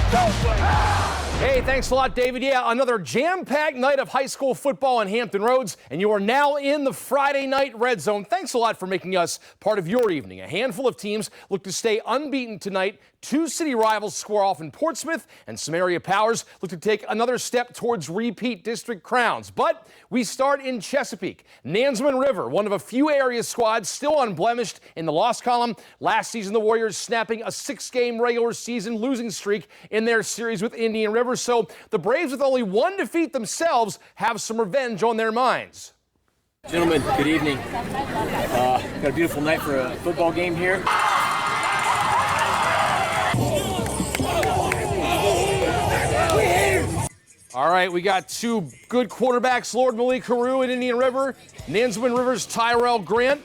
Hey, thanks a lot, David. Yeah, another jam-packed night of high school football in Hampton Roads, and you are now in the Friday Night Red Zone. Thanks a lot for making us part of your evening. A handful of teams look to stay unbeaten tonight. Two city rivals square off in Portsmouth, and some area powers look to take another step towards repeat district crowns. But we start in Chesapeake. Nansemond River, one of a few area squads still unblemished in the loss column. Last season, the Warriors snapping a 6-game regular season losing streak in their series with Indian River. So the Braves, with only one defeat themselves, have some revenge on their minds. Gentlemen, good evening. Got a beautiful night for a football game here. All right, we got two good quarterbacks, Lord Malik Haru and Indian River, Nansemond River's Tyrell Grant.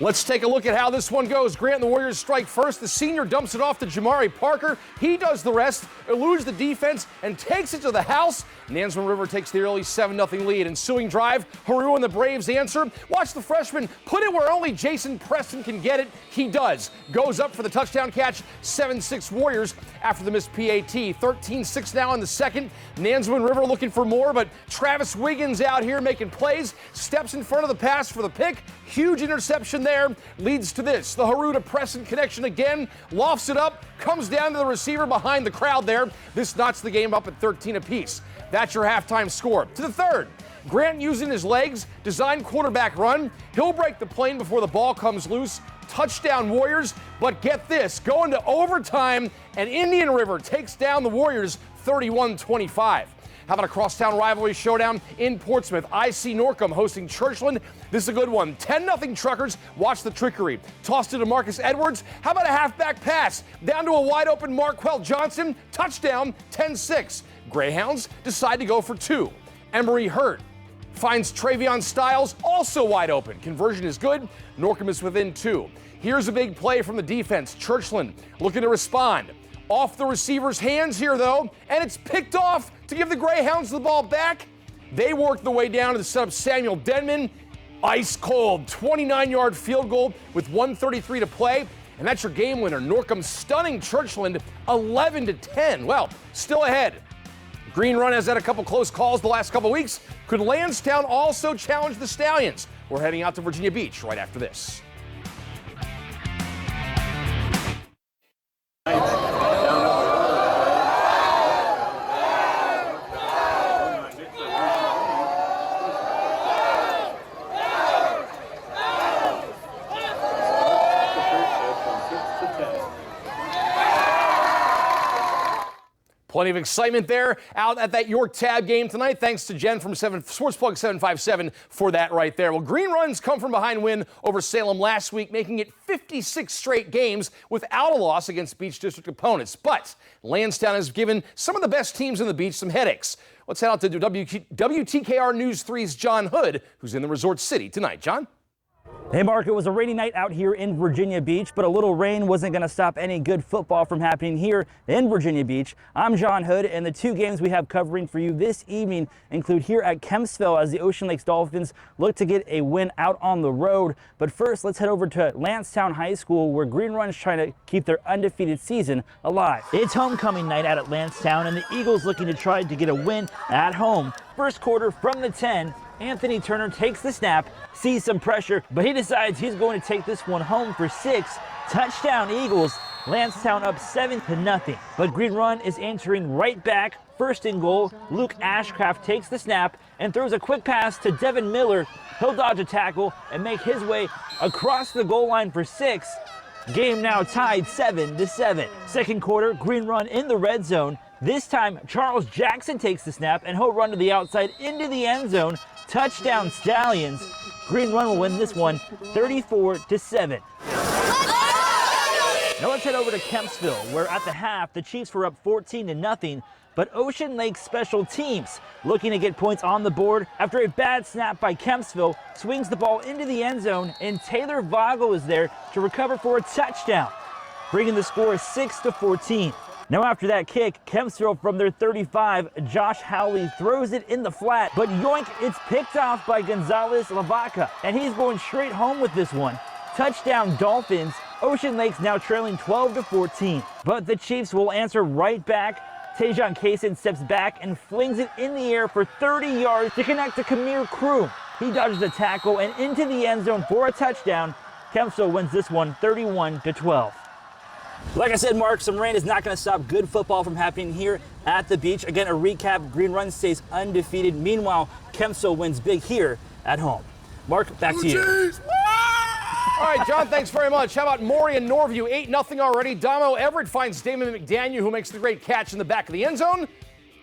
Let's take a look at how this one goes. Grant and the Warriors strike first. The senior dumps it off to Jamari Parker. He does the rest, eludes the defense, and takes it to the house. Nansemond River takes the early 7-0 lead. Ensuing drive, Haru and the Braves answer. Watch the freshman put it where only Jason Preston can get it. He does. Goes up for the touchdown catch. 7-6 Warriors after the missed PAT. 13-6 now in the second. Nansemond River looking for more, but Travis Wiggins out here making plays. Steps in front of the pass for the pick. Huge interception there. Leads to this. The Haru to Preston connection again. Lofts it up. Comes down to the receiver behind the crowd there. This knots the game up at 13 apiece. That's your halftime score. To the third. Grant using his legs, design quarterback run. He'll break the plane before the ball comes loose. Touchdown Warriors, but get this, going to overtime, and Indian River takes down the Warriors 31-25. How about a crosstown rivalry showdown in Portsmouth? IC Norcom hosting Churchland. This is a good one. 10-0 Truckers. Watch the trickery. Tossed it to Marcus Edwards. How about a halfback pass? Down to a wide-open Marquell Johnson. Touchdown, 10-6. Greyhounds decide to go for two. Emery Hurt finds Travion Styles, also wide open. Conversion is good. Norcom is within two. Here's a big play from the defense. Churchland looking to respond. Off the receiver's hands here, though, and it's picked off to give the Greyhounds the ball back. They work the way down to set up Samuel Denman. Ice cold, 29-yard field goal with 1:33 to play, and that's your game winner. Norcom stunning Churchland 11-10. Well, still ahead. Green Run has had a couple close calls the last couple weeks. Could Lansdowne also challenge the Stallions? We're heading out to Virginia Beach right after this. Plenty of excitement there out at that York Tab game tonight. Thanks to Jen from Sportsplug 757 for that right there. Well, Green Run's come from behind win over Salem last week, making it 56 straight games without a loss against Beach District opponents. But Lansdowne has given some of the best teams in the Beach some headaches. Let's head out to WTKR News 3's John Hood, who's in the Resort City tonight. John? Hey, Mark, it was a rainy night out here in Virginia Beach, but a little rain wasn't going to stop any good football from happening here in Virginia Beach. I'm John Hood, and the two games we have covering for you this evening include here at Kempsville as the Ocean Lakes Dolphins look to get a win out on the road. But first, let's head over to Lansdowne High School, where Green Run is trying to keep their undefeated season alive. It's homecoming night out at Lansdowne, and the Eagles looking to try to get a win at home. First quarter from the 10. Anthony Turner takes the snap, sees some pressure, but he decides he's going to take this one home for 6. Touchdown Eagles. Lansdowne up 7-0. But Green Run is answering right back. First and goal. Luke Ashcraft takes the snap and throws a quick pass to Devin Miller. He'll dodge a tackle and make his way across the goal line for 6. Game now tied 7-7. Second quarter, Green Run in the red zone. This time, Charles Jackson takes the snap and he'll run to the outside into the end zone. Touchdown Stallions. Green Run will win this one 34-7. Now let's head over to Kempsville, where at the half the Chiefs were up 14-0, but Ocean Lake Special Teams looking to get points on the board after a bad snap by Kempsville swings the ball into the end zone, and Taylor Vogel is there to recover for a touchdown, bringing the score 6-14. Now after that kick, Kempsville from their 35, Josh Howley throws it in the flat, but yoink, it's picked off by Gonzalez Lavaca, and he's going straight home with this one. Touchdown Dolphins. Ocean Lake's now trailing 12-14. But the Chiefs will answer right back. Tajon Kaysen steps back and flings it in the air for 30 yards to connect to Kamir Krum. He dodges a tackle and into the end zone for a touchdown. Kempsville wins this one 31-12. Like I said, Mark, some rain is not going to stop good football from happening here at the beach. Again, a recap, Green Run stays undefeated. Meanwhile, Kempsville wins big here at home. Mark, back to you. All right, John, thanks very much. How about Maury and Norview? 8-0 already. Damo Everett finds Damon McDaniel, who makes the great catch in the back of the end zone.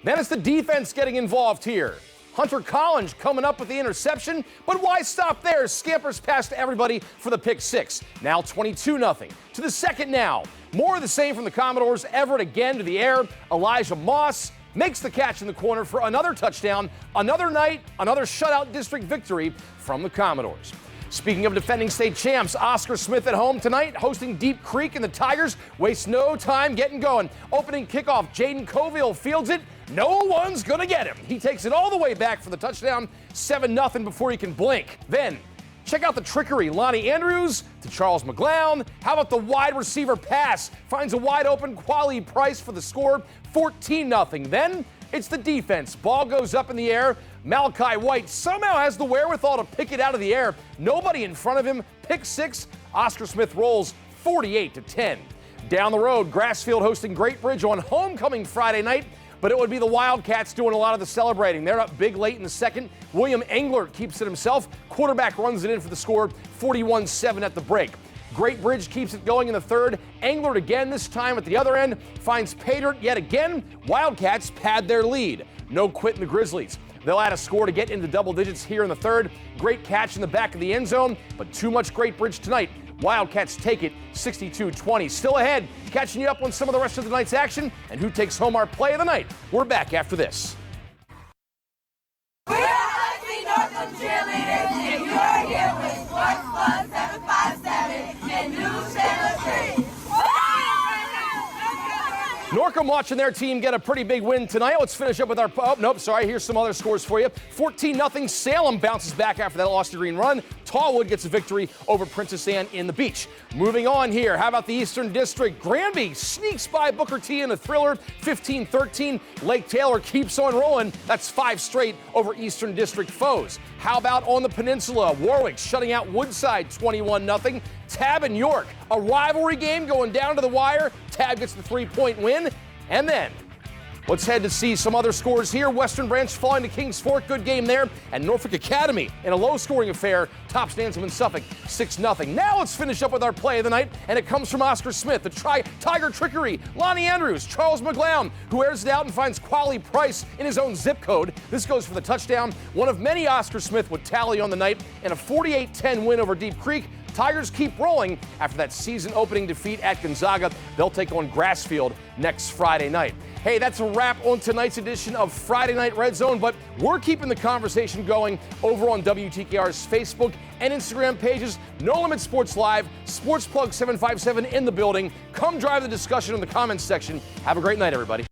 Then it's the defense getting involved here. Hunter Collins coming up with the interception, but why stop there? Scampers past everybody for the pick six. Now 22-0. To the second now. More of the same from the Commodores. Everett again to the air. Elijah Moss makes the catch in the corner for another touchdown. Another night, another shutout district victory from the Commodores. Speaking of defending state champs, Oscar Smith at home tonight, hosting Deep Creek, and the Tigers waste no time getting going. Opening kickoff, Jaden Coville fields it. No one's going to get him. He takes it all the way back for the touchdown, 7-0 before he can blink. Then, check out the trickery. Lonnie Andrews to Charles McGlown. How about the wide receiver pass? Finds a wide open Quali Price for the score, 14-0. Then, it's the defense. Ball goes up in the air. Malachi White somehow has the wherewithal to pick it out of the air. Nobody in front of him. Pick six. Oscar Smith rolls 48-10. Down the road, Grassfield hosting Great Bridge on homecoming Friday night, but it would be the Wildcats doing a lot of the celebrating. They're up big late in the second. William Englert keeps it himself. Quarterback runs it in for the score, 41-7 at the break. Great Bridge keeps it going in the third. Englert again, this time at the other end, finds Paydirt yet again. Wildcats pad their lead. No quit in the Grizzlies. They'll add a score to get into double digits here in the third. Great catch in the back of the end zone, but too much Great Bridge tonight. Wildcats take it 62-20. Still ahead, catching you up on some of the rest of the night's action and who takes home our play of the night. We're back after this. We are the Norcom cheerleaders, and you're here with Sports Club 757 and New Taylor Street. Norcom watching their team get a pretty big win tonight. Let's finish up with our, here's some other scores for you. 14-0, Salem bounces back after that loss to Green Run. Tallwood gets a victory over Princess Anne in the Beach. Moving on here, how about the Eastern District? Granby sneaks by Booker T in a thriller, 15-13. Lake Taylor keeps on rolling. That's 5 straight over Eastern District foes. How about on the peninsula? Warwick shutting out Woodside 21-0. Tab and York, a rivalry game going down to the wire. Tab gets the 3-point win. And then, let's head to see some other scores here. Western Branch falling to Kings Fork, good game there. And Norfolk Academy, in a low-scoring affair, tops Nansemond Suffolk 6-0. Now let's finish up with our play of the night, and it comes from Oscar Smith, the Tiger Trickery, Lonnie Andrews, Charles McGlown, who airs it out and finds Quali Price in his own zip code. This goes for the touchdown. One of many Oscar Smith would tally on the night, and a 48-10 win over Deep Creek. Tigers keep rolling after that season-opening defeat at Gonzaga. They'll take on Grassfield next Friday night. Hey, that's a wrap on tonight's edition of Friday Night Red Zone, but we're keeping the conversation going over on WTKR's Facebook and Instagram pages. No Limit Sports Live, Sports Plug 757 in the building. Come drive the discussion in the comments section. Have a great night, everybody.